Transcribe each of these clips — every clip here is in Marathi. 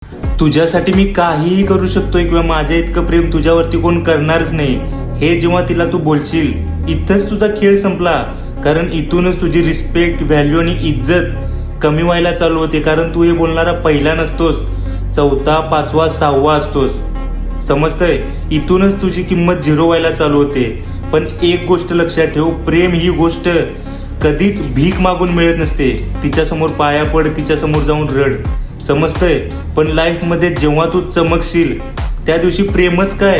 तुझ्यासाठी मी काहीही करू शकतोय किंवा माझ्या इतकं प्रेम तुझ्यावरती कोण करणारच नाही, हे जेव्हा तिला तू बोलशील, इथंच तुझा खेळ संपला. कारण इथूनच तुझी रिस्पेक्ट, व्हॅल्यू आणि इज्जत कमी व्हायला चालू होते. कारण तू हे बोलणारा पहिला नसतोस, चौथा, पाचवा, सहावा असतोस. समजतंय? इथूनच तुझी किंमत झिरो व्हायला चालू होते. पण एक गोष्ट लक्षात ठेव, प्रेम ही गोष्ट कधीच भीक मागून मिळत नसते. तिच्यासमोर पाया पड, तिच्यासमोर जाऊन रड. समजतंय? पण लाईफ मध्ये जेव्हा तू चमकशील त्या दिवशी प्रेमच काय,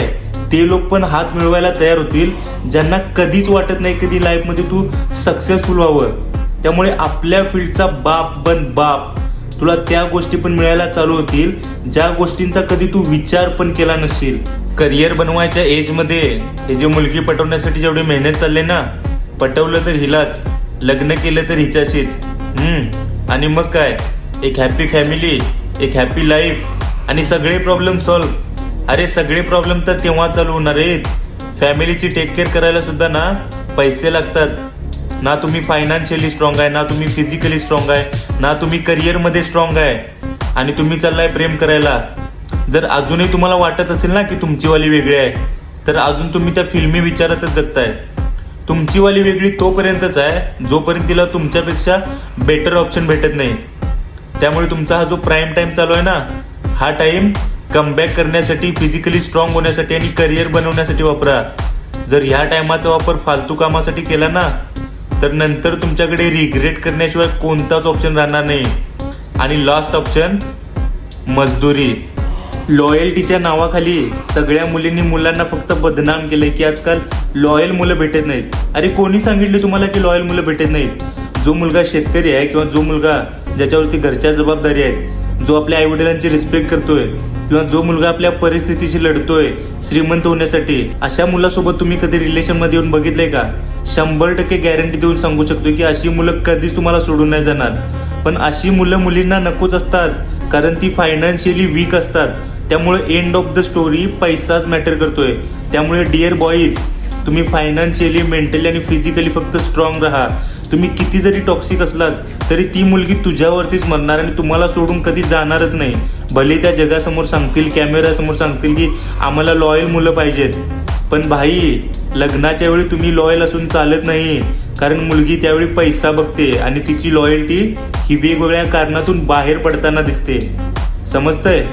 ते लोक पण हात मिळवायला तयार होतील ज्यांना कधीच वाटत नाही कधी लाईफ मध्ये तू सक्सेसफुल व्हावं. त्यामुळे आपल्या फील्डचा बाप बन बाप. तुला त्या गोष्टी पण मिळायला चालू होतील ज्या गोष्टींचा कधी तू विचार पण केला नसशील. करिअर बनवायच्या एज मध्ये हे जे मुलगी पटवण्यासाठी जेवढी मेहनत चालली ना, पटवलं तर हिलाच, लग्न केलं तर हिच्याशीच. आणि मग काय, एक हॅपी फॅमिली, एक हॅपी लाईफ आणि सगळे प्रॉब्लेम सॉल्व्ह. अरे सगळे प्रॉब्लेम तर तेव्हा चालू होणार आहेत. फॅमिलीची टेक केअर करायला सुद्धा ना पैसे लागतात. ना तुम्ही फायनान्शियली स्ट्रॉंग आहे, ना तुम्ही फिजिकली स्ट्रॉंग आहे, ना तुम्ही करिअरमध्ये स्ट्रॉंग आहे, आणि तुम्ही चाललाय प्रेम करायला. जर अजूनही तुम्हाला वाटत असेल ना की तुमचीवाली वेगळी आहे, तर अजून तुम्ही त्या फिल्मी विचारातच जगताय. तुमचीवाली वेगळी तोपर्यंतच आहे जोपर्यंत तिला तुमच्यापेक्षा बेटर ऑप्शन भेटत नाही. त्यामुळे तुमचा हा जो प्राईम टाइम चालू आहे ना, हा टाइम कमबॅक करण्यासाठी, फिजिकली स्ट्रॉंग होण्यासाठी आणि करिअर बनवण्यासाठी वापरा. जर ह्या टायमाचा वापर फालतू कामासाठी केला ना, तर नंतर तुमच्याकडे रिग्रेट करण्याशिवाय कोणताच ऑप्शन राहणार नाही. आणि लास्ट ऑप्शन, मजदुरी. लॉयल्टीच्या नावाखाली सगळ्या मुलींनी मुलांना फक्त बदनाम केलंय की आजकाल लॉयल मुलं भेटत नाहीत. अरे कोणी सांगितलं तुम्हाला की लॉयल मुलं भेटत नाहीत? जो मुलगा शेतकरी आहे किंवा जो मुलगा ज्याच्यावरती घरच्या जबाबदारी आहेत, जो आपल्या आईवडिलांची रिस्पेक्ट करतोय, किंवा जो मुलगा आपल्या परिस्थितीशी लढतोय श्रीमंत होण्यासाठी, अशा मुलासोबत तुम्ही कधी रिलेशन मध्ये येऊन बघितलंय का? 100% गॅरंटी देऊन सांगू शकतो की अशी मुलं कधीच तुम्हाला सोडून नाही जाणार. पण अशी मुलं मुलींना नकोच असतात, कारण ती फायनान्शियली वीक असतात. त्यामुळे एंड ऑफ द स्टोरी पैसाच मॅटर करतोय. त्यामुळे डिअर बॉईज, तुम्ही फायनान्शियली, मेंटली आणि फिजिकली फक्त स्ट्रॉंग राहा. तुम्ही किती जरी टॉक्सिक असलात तरी ती मुलगी तुझ्यावरतीच मरणार आणि तुम्हाला सोडून कधी जाणारच नाही. भले त्या जगासमोर सांगतील, कॅमेऱ्यासमोर सांगतील की आम्हाला लॉयल मुलं पाहिजेत, पण भाई लग्नाच्या वेळी तुम्ही लॉयल असून चालत नाही. कारण मुलगी त्यावेळी पैसा बघते आणि तिची लॉयल्टी ही वेगवेगळ्या कारणातून बाहेर पडताना दिसते. समजतंय?